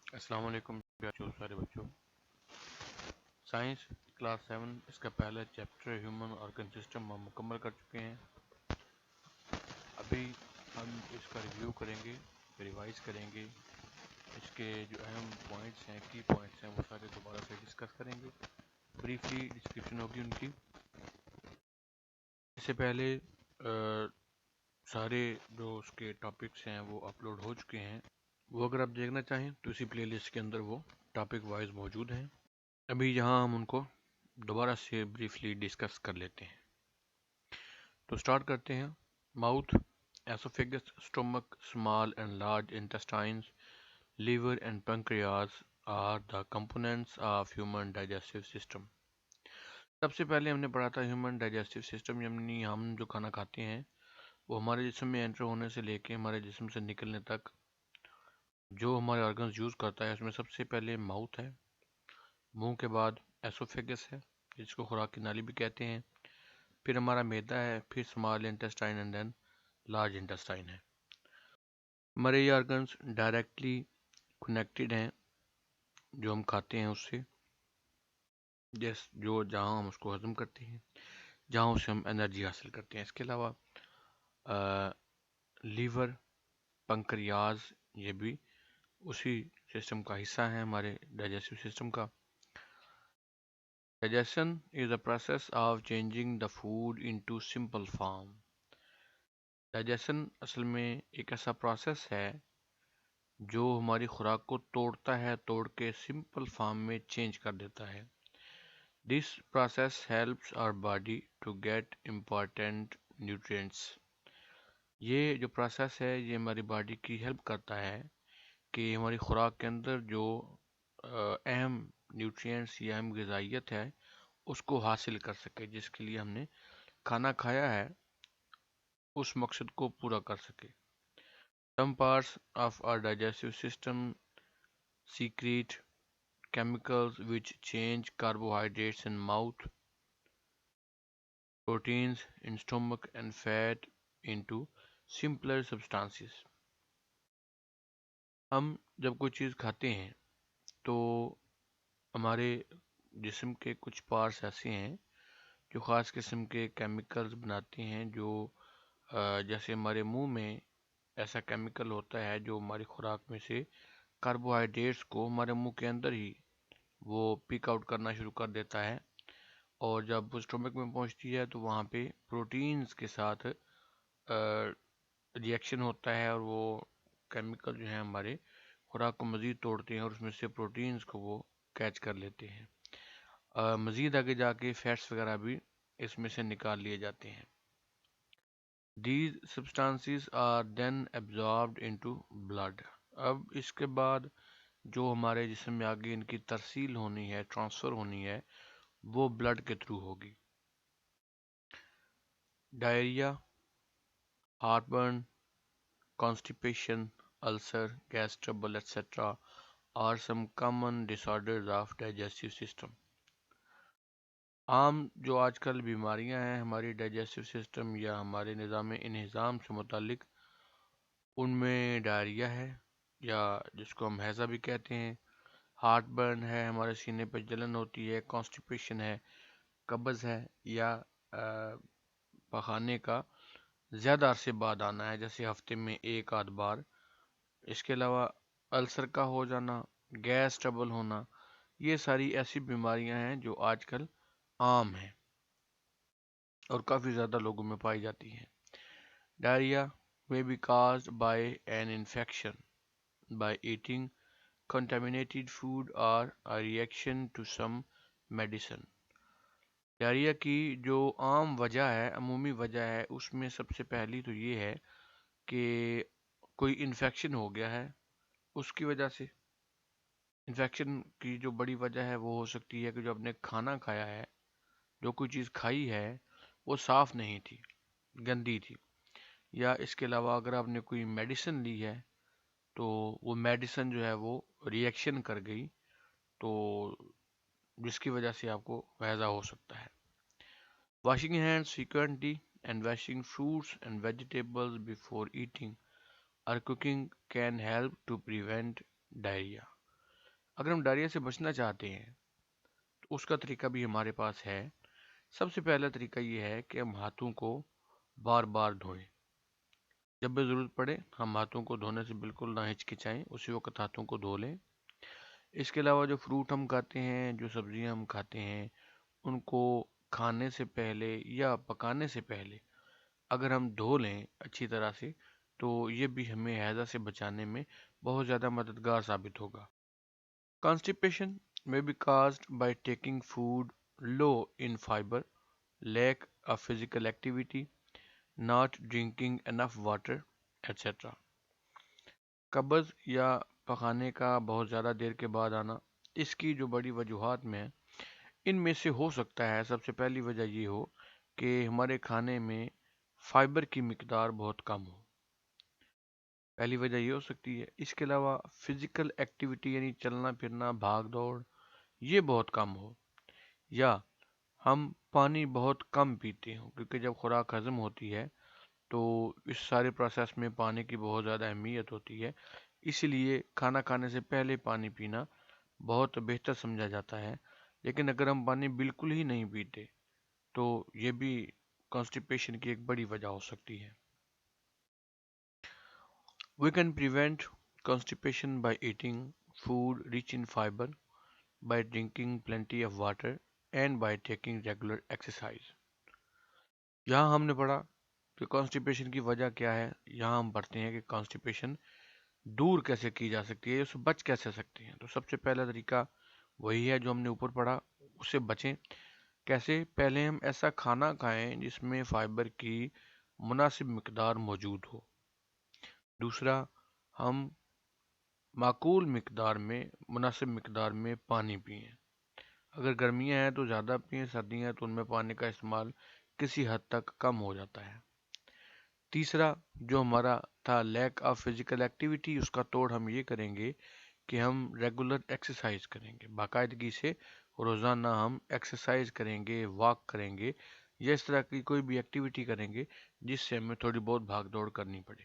السلام علیکم سارے بچوں. سائنس کلاس 7 اس کا پہلا چیپٹر ہیومن آرگن سسٹم ہم مکمل کر چکے ہیں. ابھی ہم اس کا ریویو کریں گے, ریوائز کریں گے. اس کے جو اہم پوائنٹس ہیں, کی پوائنٹس ہیں, وہ سارے دوبارہ سے ڈسکس کریں گے. بریفلی ڈسکرپشن ہوگی ان کی. اس سے پہلے سارے جو اس کے ٹاپکس ہیں وہ اپلوڈ ہو چکے ہیں. وہ اگر آپ دیکھنا چاہیں تو اسی پلے لسٹ کے اندر وہ ٹاپک وائز موجود ہیں. ابھی یہاں ہم ان کو دوبارہ سے بریفلی ڈسکس کر لیتے ہیں. تو سٹارٹ کرتے ہیں. Mouth, oesophagus, stomach, small and large intestines, liver and pancreas are the components of human digestive system. سب سے پہلے ہم نے پڑھا تھا ہیومن ڈائجسٹو سسٹم, یعنی ہم جو کھانا کھاتے ہیں وہ ہمارے جسم میں انٹر ہونے سے لے کے ہمارے جسم سے نکلنے تک جو ہمارے آرگنز یوز کرتا ہے, اس میں سب سے پہلے ماؤتھ ہے, منہ کے بعد ایسوفیگس ہے جس کو خوراک کی نالی بھی کہتے ہیں, پھر ہمارا میدا ہے, پھر small intestine and then large intestine ہے. ہمارے یہ آرگنز ڈائریکٹلی کنیکٹڈ ہیں جو ہم کھاتے ہیں اس سے, جو جہاں ہم اس کو ہضم کرتے ہیں, جہاں اسے ہم انرجی حاصل کرتے ہیں. اس کے علاوہ لیور, پنکریاز, یہ بھی اسی سسٹم کا حصہ ہیں ہمارے ڈائجسٹو سسٹم کا. Digestion is the process of changing the food into simple form. Digestion اصل میں ایک ایسا پروسیس ہے جو ہماری خوراک کو توڑتا ہے, توڑ کے سمپل فارم میں چینج کر دیتا ہے. This process helps our body to get important nutrients. یہ جو پروسیس ہے یہ ہماری باڈی کی ہیلپ کرتا ہے کہ ہماری خوراک کے اندر جو اہم نیوٹرینٹس یا اہم غذائیت ہے اس کو حاصل کر سکے, جس کے لیے ہم نے کھانا کھایا ہے اس مقصد کو پورا کر سکے. Some parts of our digestive system secrete chemicals which change carbohydrates in mouth, proteins in stomach and fat into simpler substances. ہم جب کوئی چیز کھاتے ہیں تو ہمارے جسم کے کچھ پارٹس ایسے ہیں جو خاص قسم کے کیمیکلز بناتے ہیں, جو جیسے ہمارے منہ میں ایسا کیمیکل ہوتا ہے جو ہماری خوراک میں سے کاربوہائیڈریٹس کو ہمارے منہ کے اندر ہی وہ پک آؤٹ کرنا شروع کر دیتا ہے, اور جب وہ اسٹومک میں پہنچتی ہے تو وہاں پہ پروٹینز کے ساتھ ریئیکشن ہوتا ہے, اور وہ کیمیکل جو ہیں ہمارے خوراک کو مزید توڑتے ہیں اور اس میں سے پروٹینز کو وہ کیچ کر لیتے ہیں. مزید آگے جا کے فیٹس وغیرہ بھی اس میں سے نکال لیے جاتے ہیں. These substances are then absorbed into blood. اب اس کے بعد جو ہمارے جسم میں آگے ان کی ترسیل ہونی ہے, ٹرانسفر ہونی ہے, وہ بلڈ کے تھرو ہوگی. Diarrhoea, heartburn, constipation, ulcer, gas trouble, etc. are some common disorders of digestive system. عام جو آج کل بیماریاں ہیں ہماری ڈائجسٹو سسٹم یا ہمارے نظام انہضام سے متعلق, ان میں ڈائریا ہے یا جس کو ہم ہیضہ بھی کہتے ہیں, ہارٹ برن ہے, ہمارے سینے پہ جلن ہوتی ہے, کانسٹیپیشن ہے, قبض ہے, یا پخانے کا زیادہ عرصے بعد آنا ہے جیسے ہفتے میں ایک آدھ بار. اس کے علاوہ السر کا ہو جانا, گیس ٹربل ہونا, یہ ساری ایسی بیماریاں ہیں جو آج کل عام ہیں اور کافی زیادہ لوگوں میں پائی جاتی ہیں. Diarrhoea may be caused by an infection, by eating contaminated food or a reaction to some medicine. Diarrhoea کی جو عام وجہ ہے, عمومی وجہ ہے, اس میں سب سے پہلی تو یہ ہے کہ کوئی انفیکشن ہو گیا ہے, اس کی وجہ سے. انفیکشن کی جو بڑی وجہ ہے وہ ہو سکتی ہے کہ جو آپ نے کھانا کھایا ہے, جو کوئی چیز کھائی ہے وہ صاف نہیں تھی, گندی تھی, یا اس کے علاوہ اگر آپ نے کوئی میڈیسن لی ہے تو وہ میڈیسن جو ہے وہ ریئیکشن کر گئی, تو جس کی وجہ سے آپ کو ہیضہ ہو سکتا ہے. Washing hands frequently and washing fruits and vegetables before eating or cooking can help to prevent diarrhea. اگر ہم ڈائریا سے بچنا چاہتے ہیں تو اس کا طریقہ بھی ہمارے پاس ہے۔ سب سے پہلا طریقہ یہ ہے کہ ہم ہاتھوں کو بار بار دھوئیں۔ جب بھی ضرورت پڑے ہم ہاتھوں کو دھونے سے بالکل نہ ہچکچائیں، اسی وقت ہاتھوں کو دھو لیں۔ اس کے علاوہ جو فروٹ ہم کھاتے ہیں، جو سبزیاں ہم کھاتے ہیں، ان کو کھانے سے پہلے یا پکانے سے پہلے اگر ہم دھو لیں اچھی طرح سے تو یہ بھی ہمیں ہیضہ سے بچانے میں بہت زیادہ مددگار ثابت ہوگا۔ Constipation may be caused by taking food low in fiber, lack of physical activity, not drinking enough water, etc. قبض یا پخانے کا بہت زیادہ دیر کے بعد آنا، اس کی جو بڑی وجوہات میں ان میں سے ہو سکتا ہے سب سے پہلی وجہ یہ ہو کہ ہمارے کھانے میں فائبر کی مقدار بہت کم ہو، پہلی وجہ یہ ہو سکتی ہے۔ اس کے علاوہ فزیکل ایکٹیویٹی یعنی چلنا پھرنا، بھاگ دوڑ، یہ بہت کم ہو، یا ہم پانی بہت کم پیتے ہوں، کیونکہ جب خوراک ہضم ہوتی ہے تو اس سارے پروسیس میں پانی کی بہت زیادہ اہمیت ہوتی ہے، اسی لیے کھانا کھانے سے پہلے پانی پینا بہت بہتر سمجھا جاتا ہے۔ لیکن اگر ہم پانی بالکل ہی نہیں پیتے تو یہ بھی کانسٹیپیشن کی ایک بڑی وجہ ہو سکتی ہے۔ We can prevent constipation by eating food rich in fiber, by drinking plenty of water, and by taking regular exercise. یہاں ہم نے پڑھا کہ کانسٹیپیشن کی وجہ کیا ہے، یہاں ہم پڑھتے ہیں کہ کانسٹیپیشن دور کیسے کی جا سکتی ہے، اس سے بچ کیسے سکتے ہیں۔ تو سب سے پہلا طریقہ وہی ہے جو ہم نے اوپر پڑھا، اس سے بچیں۔ کیسے؟ پہلے ہم ایسا کھانا کھائیں جس میں فائبر کی مناسب مقدار موجود ہو۔ دوسرا، ہم معقول مقدار میں، مناسب مقدار میں پانی پئیں۔ اگر گرمیاں ہیں تو زیادہ پئیں، سردیاں ہیں تو ان میں پانی کا استعمال کسی حد تک کم ہو جاتا ہے۔ تیسرا جو ہمارا تھا لیک آف فزیکل ایکٹیویٹی، اس کا توڑ ہم یہ کریں گے کہ ہم ریگولر ایکسرسائز کریں گے، باقاعدگی سے روزانہ ہم ایکسرسائز کریں گے، واک کریں گے، یا اس طرح کی کوئی بھی ایکٹیویٹی کریں گے جس سے ہمیں تھوڑی بہت بھاگ دوڑ کرنی پڑے۔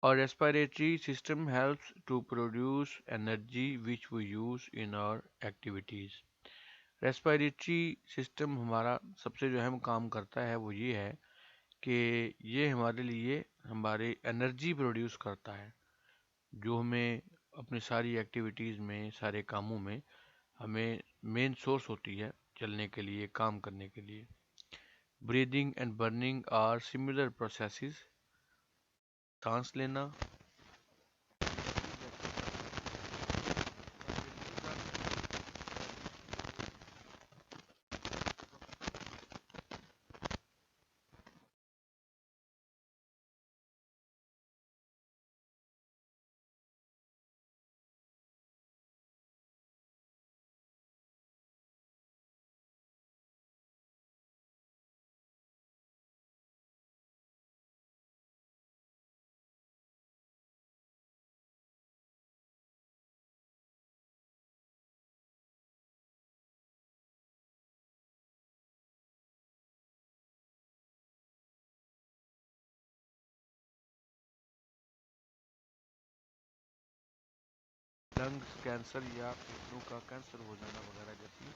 اور respiratory system helps to produce energy which we use in our activities. Respiratory system ہمارا سب سے جو اہم کام کرتا ہے وہ یہ ہے کہ یہ ہمارے لیے ہمارے انرجی پروڈیوس کرتا ہے، جو ہمیں اپنی ساری ایکٹیویٹیز میں، سارے کاموں میں ہمیں مین سورس ہوتی ہے چلنے کے لیے، کام کرنے کے لیے۔ Breathing and burning are similar processes. سانس لینا لنگز کینسر یا پھیپھڑوں کا کینسر ہو جانا وغیرہ جیسی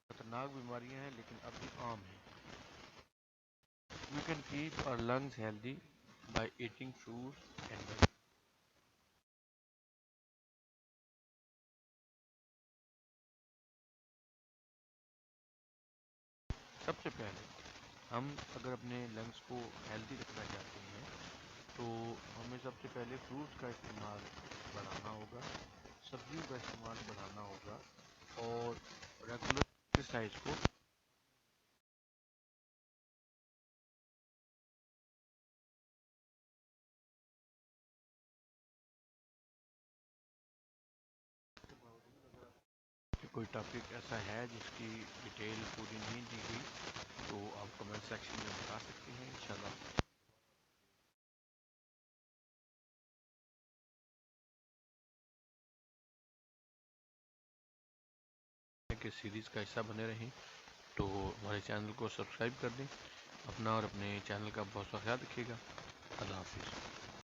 خطرناک بیماریاں ہیں، لیکن اب بھی عام ہیں۔ We can keep our lungs healthy by eating fruits and vegetables. سب سے پہلے ہم اگر اپنے لنگس کو ہیلدی رکھنا چاہتے ہیں تو ہمیں سب سے پہلے فروٹس کا استعمال بڑھانا ہوگا، سبزیوں کا استعمال بڑھانا ہوگا، اور ریگولر ایکسرسائز کو کوئی ٹاپک ایسا ہے جس کی ڈیٹیل پوری نہیں دی گئی تو آپ کمنٹ سیکشن میں بتا سکتے ہیں انشاءاللہ کہ سیریز کا حصہ بنے رہیں۔ تو ہمارے چینل کو سبسکرائب کر دیں، اپنا اور اپنے چینل کا بہت سا خیال رکھیے گا۔ اللہ حافظ۔